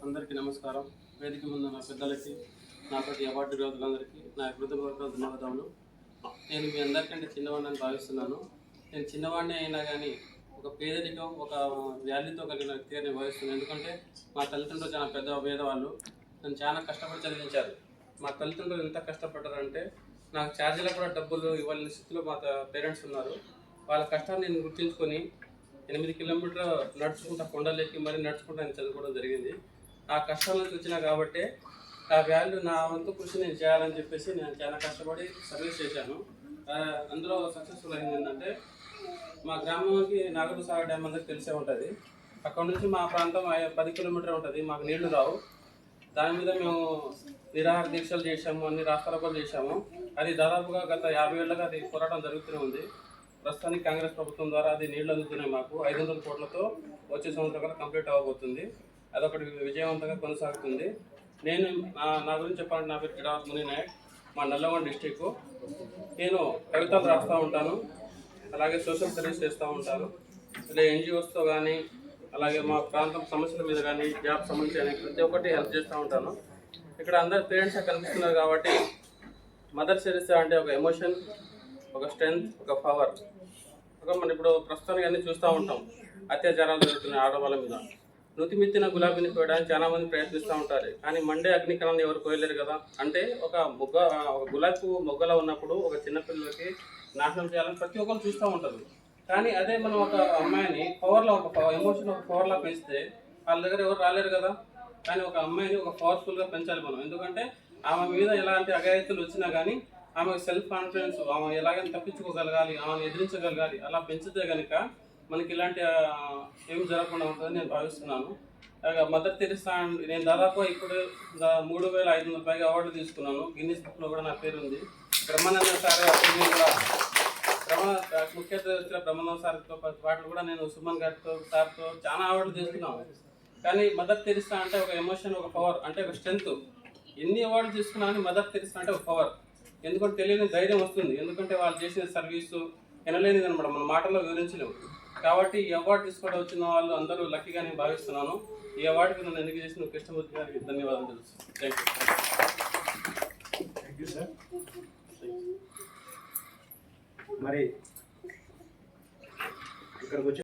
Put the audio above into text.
అందరికీ నమస్కారం. వేదిక ముందు నా పెద్దలకి, నాతోటి అవార్డు విరోధులందరికీ నా కృతజ్ఞతలు ధన్యవాదములు. నేను మీ అందరికంటే చిన్నవాడిని భావిస్తున్నాను. నేను చిన్నవాడిని అయినా కానీ ఒక పేదరికం, ఒక వ్యాధితో కలిగిన వ్యక్తిగా నేను భావిస్తున్నాను. ఎందుకంటే మా తల్లిదండ్రులు చాలా పెద్ద పేదవాళ్ళు. నన్ను చాలా కష్టపడి చదివించారు. మా తల్లిదండ్రులు ఎంత కష్టపడ్డారంటే నాకు ఛార్జీలకు కూడా డబ్బులు ఇవ్వాలని స్థితిలో మా పేరెంట్స్ ఉన్నారు. వాళ్ళ కష్టాన్ని నేను గుర్తించుకొని 8 కిలోమీటర్లు నడుచుకుంటా కొండలెక్కి మరి నడుచుకుంటా నేను చదువుకోవడం జరిగింది. ఆ కష్టాల నుంచి వచ్చినా కాబట్టి ఆ వాల్యూ నా వంతు కృషి నేను చేయాలని చెప్పేసి నేను చాలా కష్టపడి సర్వీస్ చేశాను. అందులో సక్సెస్ఫుల్ అయింది ఏంటంటే మా గ్రామానికి నాగరసాగర్ డ్యామ్ అందరికి తెలిసే ఉంటుంది. అక్కడ నుంచి మా ప్రాంతం 10 కిలోమీటర్ ఉంటుంది. మాకు నీళ్లు రావు. దాని మీద మేము నిరాహార దీక్షలు చేశాము, అన్ని రాష్ట్రాలు చేశాము. అది దాదాపుగా గత 50 ఏళ్ళగా అది పోరాటం జరుగుతూనే ఉంది. ప్రస్తుతానికి కాంగ్రెస్ ప్రభుత్వం ద్వారా అది నీళ్లు అందుతున్నాయి. మాకు 500 కోట్లతో వచ్చే సంవత్సరం కూడా కంప్లీట్ అవ్వబోతుంది. అదొకటి విజయవంతంగా కొనసాగుతుంది. నేను నా గురించి చెప్పాలంటే నా పేరు కిడావత్ ముని నాయక్, మా నల్లగొండ డిస్టిక్. నేను కవితలు రాస్తూ ఉంటాను, అలాగే సోషల్ సర్వీస్ చేస్తూ ఉంటాను. ఇలా ఎన్జిఓస్తో కానీ అలాగే మా ప్రాంతం సమస్యల మీద కానీ జాబ్ సంబంధించి ప్రతి ఒక్కటి హెల్ప్ చేస్తూ ఉంటాను. ఇక్కడ అందరు పేరెంట్స్ కనిపిస్తున్నారు కాబట్టి మదర్ తెరెసా అంటే ఒక ఎమోషన్, ఒక స్ట్రెంగ్త్, ఒక పవర్. మనం ఇప్పుడు ప్రస్తుతానికి అన్నీ చూస్తూ ఉంటాం. అత్యాచారాలు జరుగుతున్నాయి ఆడవాళ్ళ మీద. నుతిమిత్తిన గులాబీని కోయడానికి చాలా మంది ప్రయత్నిస్తూ ఉంటారు, కానీ మండే అగ్నికణాన్ని ఎవరు కోయలేరు కదా. అంటే ఒక గులాబీ మొగ్గలో ఉన్నప్పుడు ఒక చిన్నపిల్లలకి నాశనం చేయాలని ప్రతి ఒక్కరు చూస్తూ ఉంటారు. కానీ అదే మనం ఒక అమ్మాయిని పవర్లో, ఒక ఎమోషన్, ఒక పవర్లా పెంచితే వాళ్ళ దగ్గర ఎవరు రాలేరు కదా. కానీ ఒక అమ్మాయిని ఒక పవర్ఫుల్గా పెంచాలి మనం. ఎందుకంటే ఆమె మీద ఎలాంటి అఘాయిత్తులు వచ్చినా కానీ ఆమెకు సెల్ఫ్ కాన్ఫిడెన్స్, ఆమె ఎలాగైనా తప్పించుకోగలగాలి, ఆమెను ఎదిరించగలగాలి. అలా పెంచితే కనుక మనకి ఇలాంటి ఏమి జరగకుండా ఉంటుందని నేను భావిస్తున్నాను. మదర్ తెరెసా నేను దాదాపు ఇప్పుడు 3500 పైగా అవార్డులు తీసుకున్నాను. గిన్నీస్ బుక్లో కూడా నా పేరు ఉంది. బ్రహ్మానంద సార్ కూడా ముఖ్య అతిథి వచ్చిన బ్రహ్మానంద సార్తో పాటు కూడా నేను సుమన్ గారితో సార్తో చాలా అవార్డులు తీసుకున్నాను. కానీ మదర్ తెరెసా అంటే ఒక ఎమోషన్, ఒక పవర్, అంటే ఒక స్ట్రెంగ్త్. ఎన్ని అవార్డులు తీసుకున్నా కానీ మదర్ తెరెసా అంటే ఒక పవర్. ఎందుకంటే తెలియని ధైర్యం వస్తుంది. ఎందుకంటే వాళ్ళు చేసిన సర్వీసు వినలేనిది అనమాట, మన మాటల్లో వివరించలేము. కాబట్టి ఈ అవార్డు తీసుకోవడం వచ్చిన వాళ్ళు అందరూ లక్కీగా నేను భావిస్తున్నాను. ఈ అవార్డుకి నన్ను ఎన్నిక చేసిన కృష్ణమూర్తి గారికి ధన్యవాదాలు తెలుసు. Thank you sir. మరి ఇక్కడికి వచ్చి